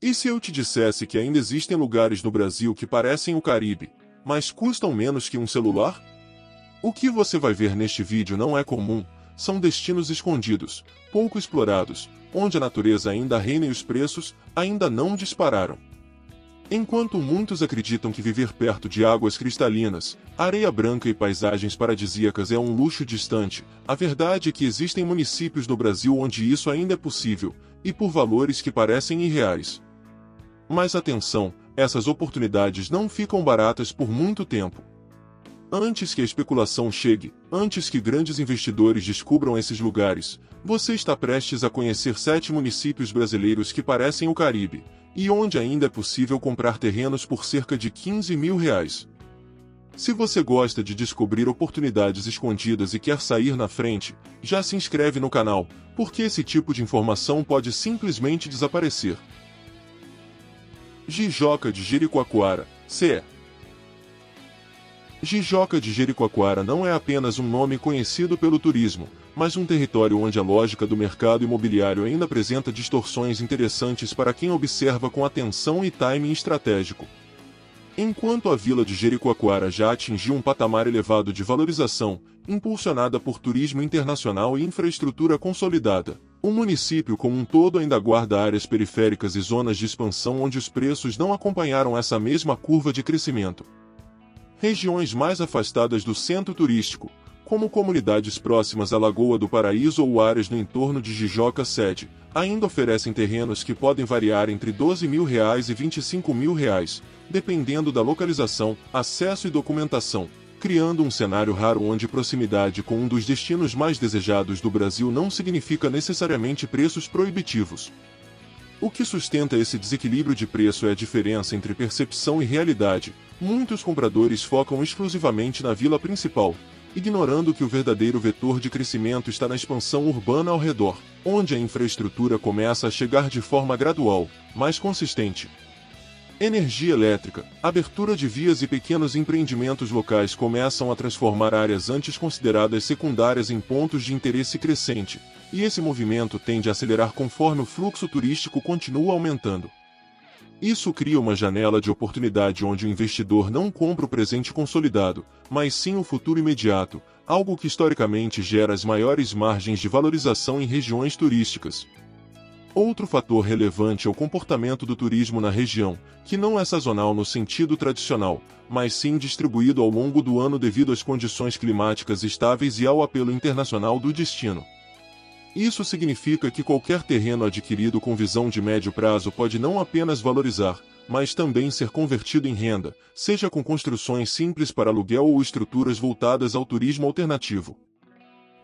E se eu te dissesse que ainda existem lugares no Brasil que parecem o Caribe, mas custam menos que um celular? O que você vai ver neste vídeo não é comum, são destinos escondidos, pouco explorados, onde a natureza ainda reina e os preços ainda não dispararam. Enquanto muitos acreditam que viver perto de águas cristalinas, areia branca e paisagens paradisíacas é um luxo distante, a verdade é que existem municípios no Brasil onde isso ainda é possível, e por valores que parecem irreais. Mas atenção, essas oportunidades não ficam baratas por muito tempo. Antes que a especulação chegue, antes que grandes investidores descubram esses lugares, você está prestes a conhecer 7 municípios brasileiros que parecem o Caribe, e onde ainda é possível comprar terrenos por cerca de R$15 mil. Se você gosta de descobrir oportunidades escondidas e quer sair na frente, já se inscreve no canal, porque esse tipo de informação pode simplesmente desaparecer. Jijoca de Jericoacoara, CE. Jijoca de Jericoacoara não é apenas um nome conhecido pelo turismo, mas um território onde a lógica do mercado imobiliário ainda apresenta distorções interessantes para quem observa com atenção e timing estratégico. Enquanto a vila de Jericoacoara já atingiu um patamar elevado de valorização, impulsionada por turismo internacional e infraestrutura consolidada, o município como um todo ainda guarda áreas periféricas e zonas de expansão onde os preços não acompanharam essa mesma curva de crescimento. Regiões mais afastadas do centro turístico, como comunidades próximas à Lagoa do Paraíso ou áreas no entorno de Jijoca sede, ainda oferecem terrenos que podem variar entre R$12 mil e R$25 mil, dependendo da localização, acesso e documentação, criando um cenário raro onde proximidade com um dos destinos mais desejados do Brasil não significa necessariamente preços proibitivos. O que sustenta esse desequilíbrio de preço é a diferença entre percepção e realidade. Muitos compradores focam exclusivamente na vila principal, ignorando que o verdadeiro vetor de crescimento está na expansão urbana ao redor, onde a infraestrutura começa a chegar de forma gradual, mais consistente. Energia elétrica, abertura de vias e pequenos empreendimentos locais começam a transformar áreas antes consideradas secundárias em pontos de interesse crescente, e esse movimento tende a acelerar conforme o fluxo turístico continua aumentando. Isso cria uma janela de oportunidade onde o investidor não compra o presente consolidado, mas sim o futuro imediato, algo que historicamente gera as maiores margens de valorização em regiões turísticas. Outro fator relevante é o comportamento do turismo na região, que não é sazonal no sentido tradicional, mas sim distribuído ao longo do ano devido às condições climáticas estáveis e ao apelo internacional do destino. Isso significa que qualquer terreno adquirido com visão de médio prazo pode não apenas valorizar, mas também ser convertido em renda, seja com construções simples para aluguel ou estruturas voltadas ao turismo alternativo.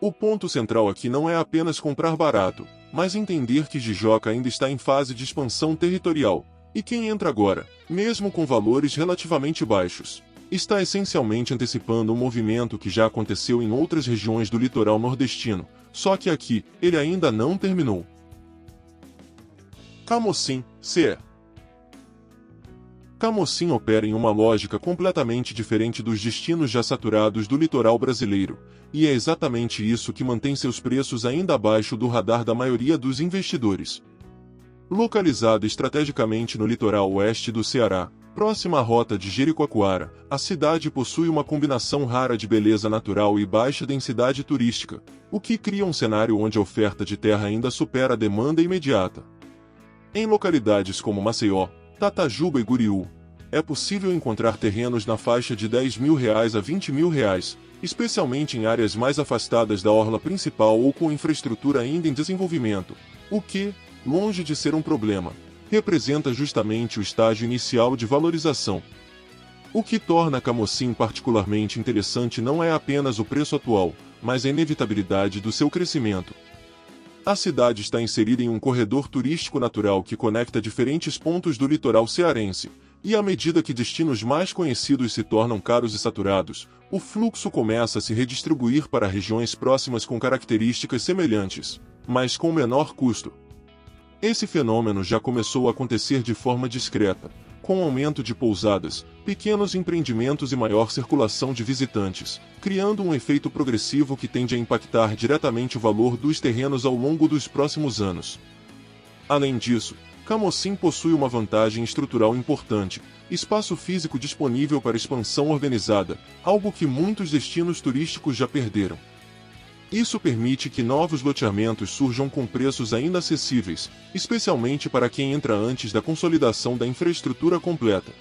O ponto central aqui não é apenas comprar barato, mas entender que Jijoca ainda está em fase de expansão territorial, e quem entra agora, mesmo com valores relativamente baixos, está essencialmente antecipando um movimento que já aconteceu em outras regiões do litoral nordestino, só que aqui, ele ainda não terminou. Camocim, CE. Camocim opera em uma lógica completamente diferente dos destinos já saturados do litoral brasileiro, e é exatamente isso que mantém seus preços ainda abaixo do radar da maioria dos investidores. Localizada estrategicamente no litoral oeste do Ceará, próxima à rota de Jericoacoara, a cidade possui uma combinação rara de beleza natural e baixa densidade turística, o que cria um cenário onde a oferta de terra ainda supera a demanda imediata. Em localidades como Maceió, Tatajuba e Guriú, é possível encontrar terrenos na faixa de R$10 mil a R$20 mil, especialmente em áreas mais afastadas da orla principal ou com infraestrutura ainda em desenvolvimento, o que, longe de ser um problema, representa justamente o estágio inicial de valorização. O que torna Camocim particularmente interessante não é apenas o preço atual, mas a inevitabilidade do seu crescimento. A cidade está inserida em um corredor turístico natural que conecta diferentes pontos do litoral cearense, e à medida que destinos mais conhecidos se tornam caros e saturados, o fluxo começa a se redistribuir para regiões próximas com características semelhantes, mas com menor custo. Esse fenômeno já começou a acontecer de forma discreta, com aumento de pousadas, pequenos empreendimentos e maior circulação de visitantes, criando um efeito progressivo que tende a impactar diretamente o valor dos terrenos ao longo dos próximos anos. Além disso, Camocim possui uma vantagem estrutural importante: espaço físico disponível para expansão organizada, algo que muitos destinos turísticos já perderam. Isso permite que novos loteamentos surjam com preços ainda acessíveis, especialmente para quem entra antes da consolidação da infraestrutura completa.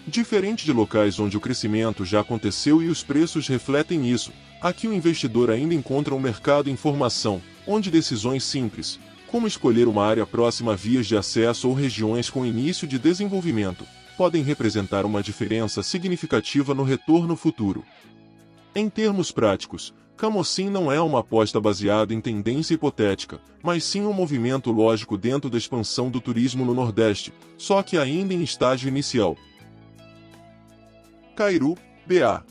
Diferente de locais onde o crescimento já aconteceu e os preços refletem isso, aqui o investidor ainda encontra um mercado em formação, onde decisões simples, como escolher uma área próxima a vias de acesso ou regiões com início de desenvolvimento, podem representar uma diferença significativa no retorno futuro. Em termos práticos, Camocim não é uma aposta baseada em tendência hipotética, mas sim um movimento lógico dentro da expansão do turismo no Nordeste, só que ainda em estágio inicial. Cairu, BA.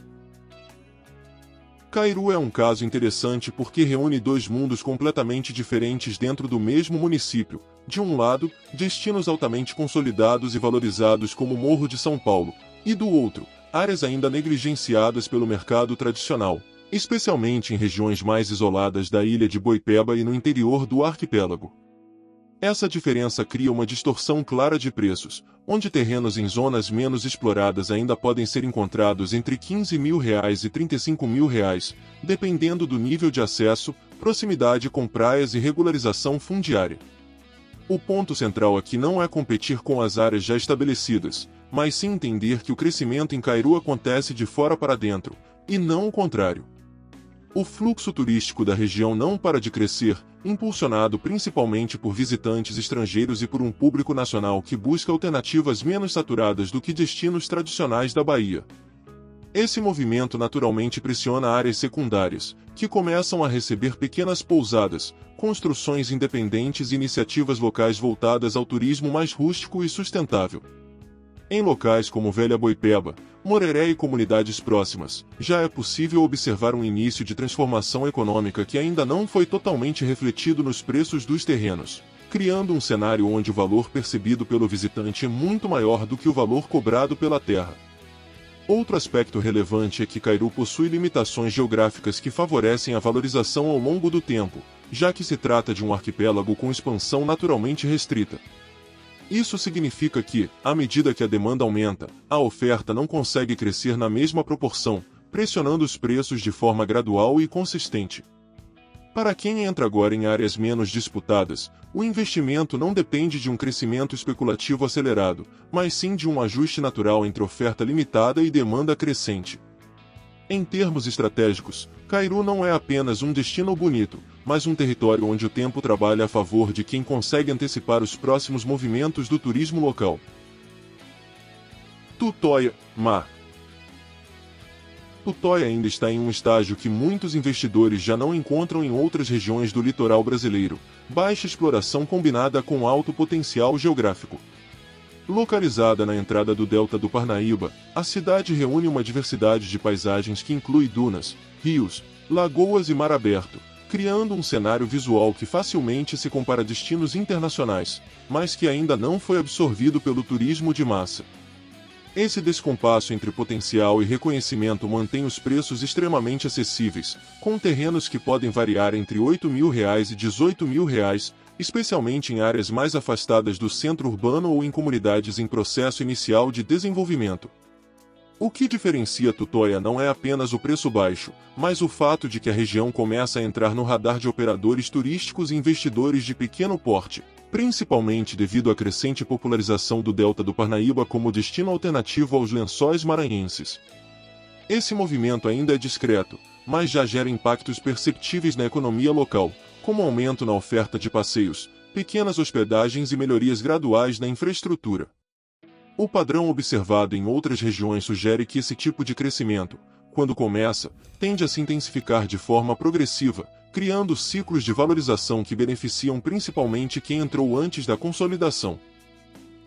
Cairu é um caso interessante porque reúne dois mundos completamente diferentes dentro do mesmo município. De um lado, destinos altamente consolidados e valorizados como o Morro de São Paulo, e do outro, áreas ainda negligenciadas pelo mercado tradicional, especialmente em regiões mais isoladas da ilha de Boipeba e no interior do arquipélago. Essa diferença cria uma distorção clara de preços, onde terrenos em zonas menos exploradas ainda podem ser encontrados entre R$15 mil e R$35 mil, dependendo do nível de acesso, proximidade com praias e regularização fundiária. O ponto central aqui não é competir com as áreas já estabelecidas, mas sim entender que o crescimento em Cairu acontece de fora para dentro, e não o contrário. O fluxo turístico da região não para de crescer, impulsionado principalmente por visitantes estrangeiros e por um público nacional que busca alternativas menos saturadas do que destinos tradicionais da Bahia. Esse movimento naturalmente pressiona áreas secundárias, que começam a receber pequenas pousadas, construções independentes e iniciativas locais voltadas ao turismo mais rústico e sustentável. Em locais como Velha Boipeba, Moreré e comunidades próximas, já é possível observar um início de transformação econômica que ainda não foi totalmente refletido nos preços dos terrenos, criando um cenário onde o valor percebido pelo visitante é muito maior do que o valor cobrado pela terra. Outro aspecto relevante é que Cairu possui limitações geográficas que favorecem a valorização ao longo do tempo, já que se trata de um arquipélago com expansão naturalmente restrita. Isso significa que, à medida que a demanda aumenta, a oferta não consegue crescer na mesma proporção, pressionando os preços de forma gradual e consistente. Para quem entra agora em áreas menos disputadas, o investimento não depende de um crescimento especulativo acelerado, mas sim de um ajuste natural entre oferta limitada e demanda crescente. Em termos estratégicos, Cairu não é apenas um destino bonito, mas um território onde o tempo trabalha a favor de quem consegue antecipar os próximos movimentos do turismo local. Tutóia, MA. Tutóia ainda está em um estágio que muitos investidores já não encontram em outras regiões do litoral brasileiro: baixa exploração combinada com alto potencial geográfico. Localizada na entrada do Delta do Parnaíba, a cidade reúne uma diversidade de paisagens que inclui dunas, rios, lagoas e mar aberto, criando um cenário visual que facilmente se compara a destinos internacionais, mas que ainda não foi absorvido pelo turismo de massa. Esse descompasso entre potencial e reconhecimento mantém os preços extremamente acessíveis, com terrenos que podem variar entre R$8 mil e R$18 mil, especialmente em áreas mais afastadas do centro urbano ou em comunidades em processo inicial de desenvolvimento. O que diferencia Tutóia não é apenas o preço baixo, mas o fato de que a região começa a entrar no radar de operadores turísticos e investidores de pequeno porte, principalmente devido à crescente popularização do Delta do Parnaíba como destino alternativo aos Lençóis Maranhenses. Esse movimento ainda é discreto, mas já gera impactos perceptíveis na economia local, como aumento na oferta de passeios, pequenas hospedagens e melhorias graduais na infraestrutura. O padrão observado em outras regiões sugere que esse tipo de crescimento, quando começa, tende a se intensificar de forma progressiva, criando ciclos de valorização que beneficiam principalmente quem entrou antes da consolidação.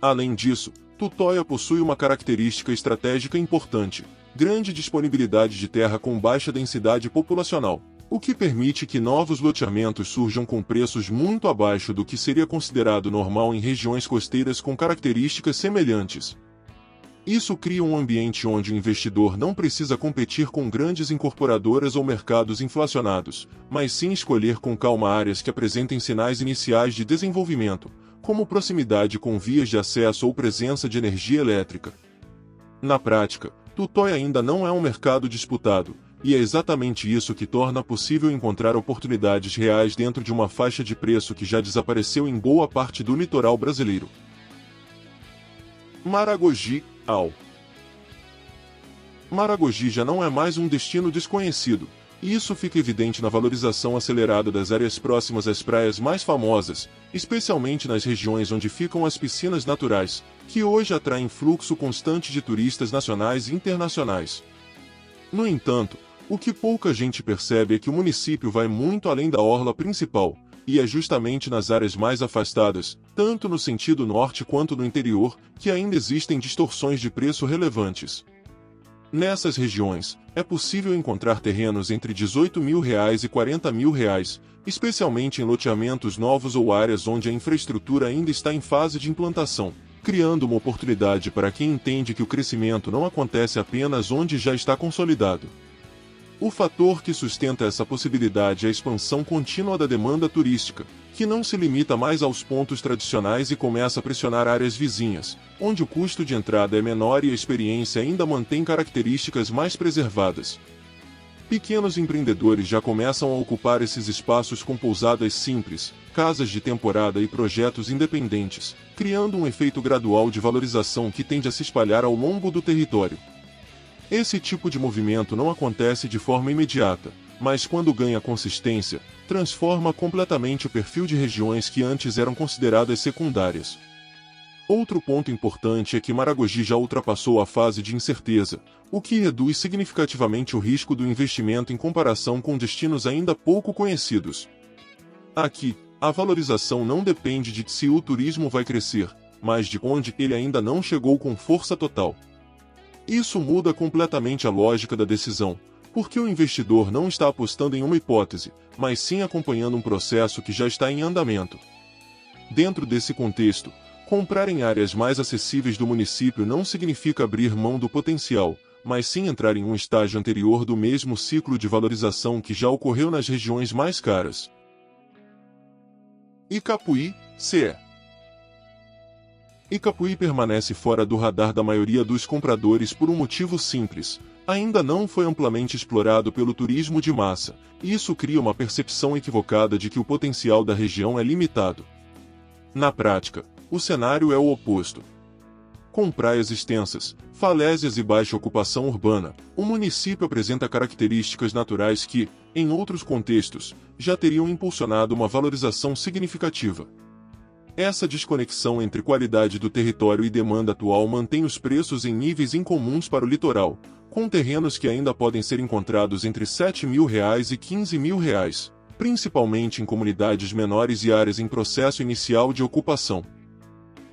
Além disso, Tutóia possui uma característica estratégica importante: grande disponibilidade de terra com baixa densidade populacional, o que permite que novos loteamentos surjam com preços muito abaixo do que seria considerado normal em regiões costeiras com características semelhantes. Isso cria um ambiente onde o investidor não precisa competir com grandes incorporadoras ou mercados inflacionados, mas sim escolher com calma áreas que apresentem sinais iniciais de desenvolvimento, como proximidade com vias de acesso ou presença de energia elétrica. Na prática, Tutói ainda não é um mercado disputado, e é exatamente isso que torna possível encontrar oportunidades reais dentro de uma faixa de preço que já desapareceu em boa parte do litoral brasileiro. Maragogi, ao. Maragogi já não é mais um destino desconhecido, e isso fica evidente na valorização acelerada das áreas próximas às praias mais famosas, especialmente nas regiões onde ficam as piscinas naturais, que hoje atraem fluxo constante de turistas nacionais e internacionais. No entanto, o que pouca gente percebe é que o município vai muito além da orla principal, e é justamente nas áreas mais afastadas, tanto no sentido norte quanto no interior, que ainda existem distorções de preço relevantes. Nessas regiões, é possível encontrar terrenos entre R$ 18 mil e R$ 40 mil, especialmente em loteamentos novos ou áreas onde a infraestrutura ainda está em fase de implantação, criando uma oportunidade para quem entende que o crescimento não acontece apenas onde já está consolidado. O fator que sustenta essa possibilidade é a expansão contínua da demanda turística, que não se limita mais aos pontos tradicionais e começa a pressionar áreas vizinhas, onde o custo de entrada é menor e a experiência ainda mantém características mais preservadas. Pequenos empreendedores já começam a ocupar esses espaços com pousadas simples, casas de temporada e projetos independentes, criando um efeito gradual de valorização que tende a se espalhar ao longo do território. Esse tipo de movimento não acontece de forma imediata, mas quando ganha consistência, transforma completamente o perfil de regiões que antes eram consideradas secundárias. Outro ponto importante é que Maragogi já ultrapassou a fase de incerteza, o que reduz significativamente o risco do investimento em comparação com destinos ainda pouco conhecidos. Aqui, a valorização não depende de se o turismo vai crescer, mas de onde ele ainda não chegou com força total. Isso muda completamente a lógica da decisão, porque o investidor não está apostando em uma hipótese, mas sim acompanhando um processo que já está em andamento. Dentro desse contexto, comprar em áreas mais acessíveis do município não significa abrir mão do potencial, mas sim entrar em um estágio anterior do mesmo ciclo de valorização que já ocorreu nas regiões mais caras. Icapuí, CE. Icapuí permanece fora do radar da maioria dos compradores por um motivo simples: ainda não foi amplamente explorado pelo turismo de massa, e isso cria uma percepção equivocada de que o potencial da região é limitado. Na prática, o cenário é o oposto. Com praias extensas, falésias e baixa ocupação urbana, o município apresenta características naturais que, em outros contextos, já teriam impulsionado uma valorização significativa. Essa desconexão entre qualidade do território e demanda atual mantém os preços em níveis incomuns para o litoral, com terrenos que ainda podem ser encontrados entre R$ 7 mil e R$ 15 mil, principalmente em comunidades menores e áreas em processo inicial de ocupação.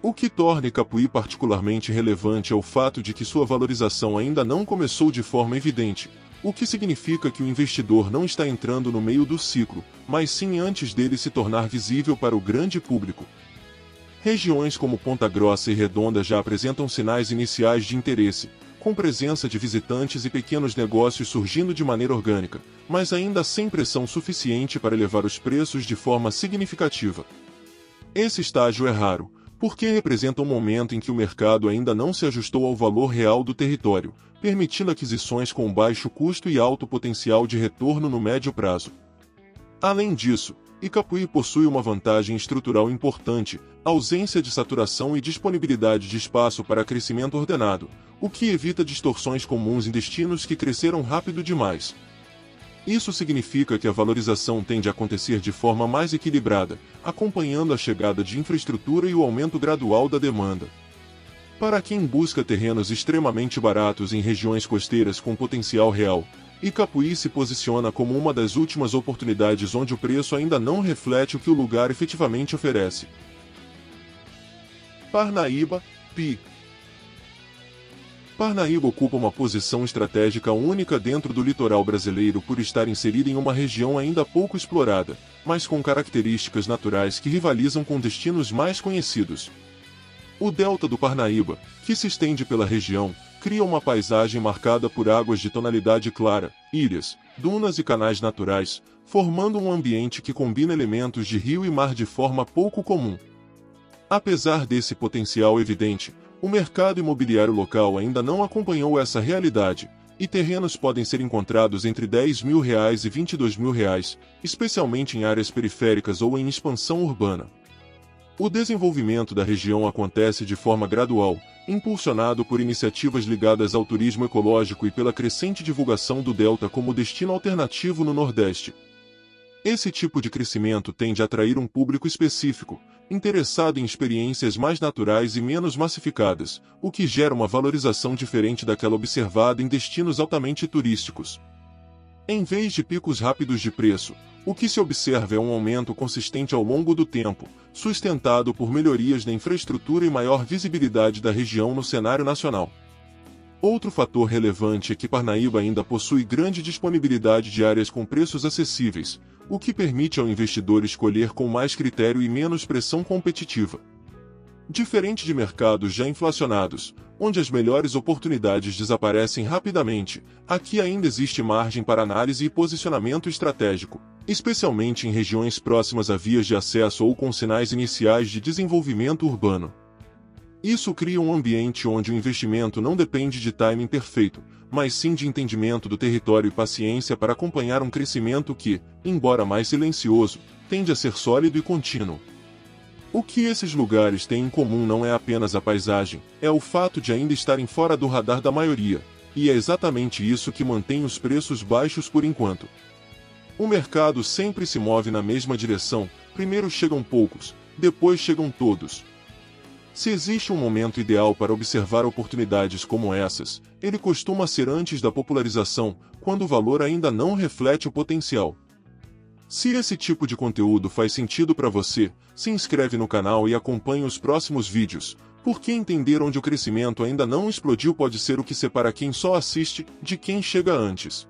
O que torna Icapuí particularmente relevante é o fato de que sua valorização ainda não começou de forma evidente, o que significa que o investidor não está entrando no meio do ciclo, mas sim antes dele se tornar visível para o grande público. Regiões como Ponta Grossa e Redonda já apresentam sinais iniciais de interesse, com presença de visitantes e pequenos negócios surgindo de maneira orgânica, mas ainda sem pressão suficiente para elevar os preços de forma significativa. Esse estágio é raro, porque representa um momento em que o mercado ainda não se ajustou ao valor real do território, permitindo aquisições com baixo custo e alto potencial de retorno no médio prazo. Além disso, Icapuí possui uma vantagem estrutural importante: ausência de saturação e disponibilidade de espaço para crescimento ordenado, o que evita distorções comuns em destinos que cresceram rápido demais. Isso significa que a valorização tende a acontecer de forma mais equilibrada, acompanhando a chegada de infraestrutura e o aumento gradual da demanda. Para quem busca terrenos extremamente baratos em regiões costeiras com potencial real, Icapuí se posiciona como uma das últimas oportunidades onde o preço ainda não reflete o que o lugar efetivamente oferece. Parnaíba, PI. Parnaíba ocupa uma posição estratégica única dentro do litoral brasileiro por estar inserida em uma região ainda pouco explorada, mas com características naturais que rivalizam com destinos mais conhecidos. O delta do Parnaíba, que se estende pela região, cria uma paisagem marcada por águas de tonalidade clara, ilhas, dunas e canais naturais, formando um ambiente que combina elementos de rio e mar de forma pouco comum. Apesar desse potencial evidente, o mercado imobiliário local ainda não acompanhou essa realidade, e terrenos podem ser encontrados entre R$10 mil e R$22 mil, especialmente em áreas periféricas ou em expansão urbana. O desenvolvimento da região acontece de forma gradual, impulsionado por iniciativas ligadas ao turismo ecológico e pela crescente divulgação do Delta como destino alternativo no Nordeste. Esse tipo de crescimento tende a atrair um público específico, interessado em experiências mais naturais e menos massificadas, o que gera uma valorização diferente daquela observada em destinos altamente turísticos. Em vez de picos rápidos de preço, o que se observa é um aumento consistente ao longo do tempo, sustentado por melhorias na infraestrutura e maior visibilidade da região no cenário nacional. Outro fator relevante é que Parnaíba ainda possui grande disponibilidade de áreas com preços acessíveis, o que permite ao investidor escolher com mais critério e menos pressão competitiva. Diferente de mercados já inflacionados, onde as melhores oportunidades desaparecem rapidamente, aqui ainda existe margem para análise e posicionamento estratégico, especialmente em regiões próximas a vias de acesso ou com sinais iniciais de desenvolvimento urbano. Isso cria um ambiente onde o investimento não depende de timing perfeito, mas sim de entendimento do território e paciência para acompanhar um crescimento que, embora mais silencioso, tende a ser sólido e contínuo. O que esses lugares têm em comum não é apenas a paisagem, é o fato de ainda estarem fora do radar da maioria, e é exatamente isso que mantém os preços baixos por enquanto. O mercado sempre se move na mesma direção, primeiro chegam poucos, depois chegam todos. Se existe um momento ideal para observar oportunidades como essas, ele costuma ser antes da popularização, quando o valor ainda não reflete o potencial. Se esse tipo de conteúdo faz sentido para você, se inscreve no canal e acompanhe os próximos vídeos, porque entender onde o crescimento ainda não explodiu pode ser o que separa quem só assiste de quem chega antes.